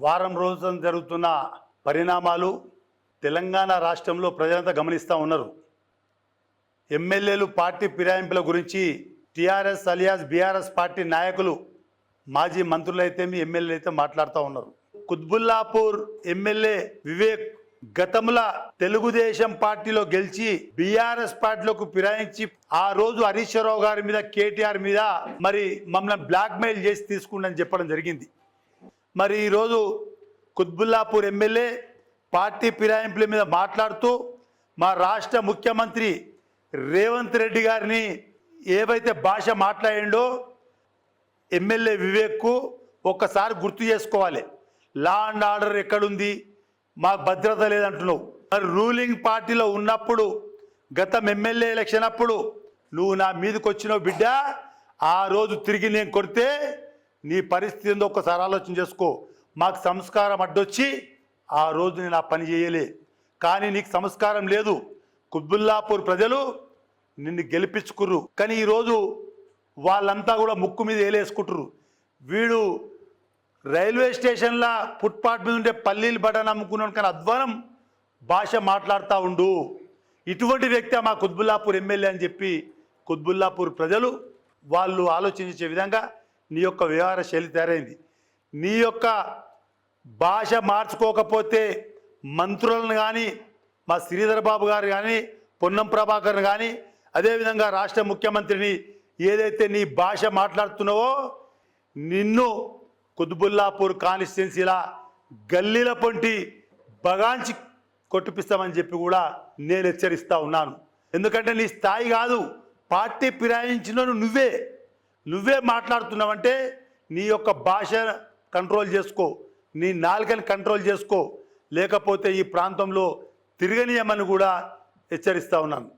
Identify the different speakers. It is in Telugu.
Speaker 1: వారం రోజులు జరుగుతున్న పరిణామాలు తెలంగాణ రాష్ట్రంలో ప్రజలంతా గమనిస్తూ ఉన్నారు. ఎమ్మెల్యేలు పార్టీ ఫిరాయింపుల గురించి టీఆర్ఎస్ అలియాస్ బీఆర్ఎస్ పార్టీ నాయకులు మాజీ మంత్రులైతే ఎమ్మెల్యేలు అయితే మాట్లాడుతూ ఉన్నారు. కుత్బుల్లాపూర్ ఎమ్మెల్యే వివేక్ గతంలో తెలుగుదేశం పార్టీలో గెలిచి బీఆర్ఎస్ పార్టీలోకి ఫిరాయించి ఆ రోజు హరీష్ రావు గారి మీద కేటీఆర్ మీద మరి మమ్మల్ని బ్లాక్మెయిల్ చేసి తీసుకుందని చెప్పడం జరిగింది. మరి ఈరోజు కుత్బుల్లాపూర్ ఎమ్మెల్యే పార్టీ ఫిరాయింపుల మీద మాట్లాడుతూ మా రాష్ట్ర ముఖ్యమంత్రి రేవంత్ రెడ్డి గారిని ఏవైతే భాష మాట్లాడిండో ఎమ్మెల్యే వివేక్కు ఒక్కసారి గుర్తు చేసుకోవాలి. లా అండ్ ఆర్డర్ ఎక్కడుంది, మాకు భద్రత లేదంటున్నావు. మరి రూలింగ్ పార్టీలో ఉన్నప్పుడు గతం ఎమ్మెల్యే ఎలక్షన్ అప్పుడు నువ్వు నా మీదకి వచ్చినావు బిడ్డ. ఆ రోజు తిరిగి నేను కొడితే నీ పరిస్థితి ఏందో ఒక్కసారి ఆలోచన చేసుకో. మాకు సంస్కారం అడ్డొచ్చి ఆ రోజు నేను ఆ పని చేయలే, కానీ నీకు సంస్కారం లేదు. కుత్బుల్లాపూర్ ప్రజలు నిన్ను గెలిపించుకుర్రు, కానీ ఈరోజు వాళ్ళంతా కూడా ముక్కు మీద ఏలేసుకుంటారు. వీడు రైల్వే స్టేషన్లో ఫుట్పాత్ మీద ఉండే పల్లీలు బటన్ అమ్ముకున్నాను కానీ అధ్వానం భాష మాట్లాడుతూ ఉండు. ఇటువంటి వ్యక్తి మా కుత్బుల్లాపూర్ ఎమ్మెల్యే అని చెప్పి కుత్బుల్లాపూర్ ప్రజలు వాళ్ళు ఆలోచించే విధంగా నీ యొక్క వ్యవహార శైలి తయారైంది. నీ యొక్క భాష మార్చుకోకపోతే మంత్రులను కానీ మా శ్రీధర్ బాబు గారు కానీ పొన్నం ప్రభాకర్ కానీ అదేవిధంగా రాష్ట్ర ముఖ్యమంత్రిని ఏదైతే నీ భాష మాట్లాడుతున్నావో నిన్ను కుత్బుల్లాపూర్ కాన్స్టిట్యున్సీలా గల్లీల పొంటి బగాంచి కొట్టిపిస్తామని చెప్పి కూడా నేను హెచ్చరిస్తూ ఉన్నాను. ఎందుకంటే నీ స్థాయి కాదు, పార్టీ ఫిరాయించిన నువ్వే మాట్లాడుతున్నావంటే నీ యొక్క భాష కంట్రోల్ చేసుకో, నీ నాలుకని కంట్రోల్ చేసుకో, లేకపోతే ఈ ప్రాంతంలో తిరగనీయమని కూడా హెచ్చరిస్తూ ఉన్నాను.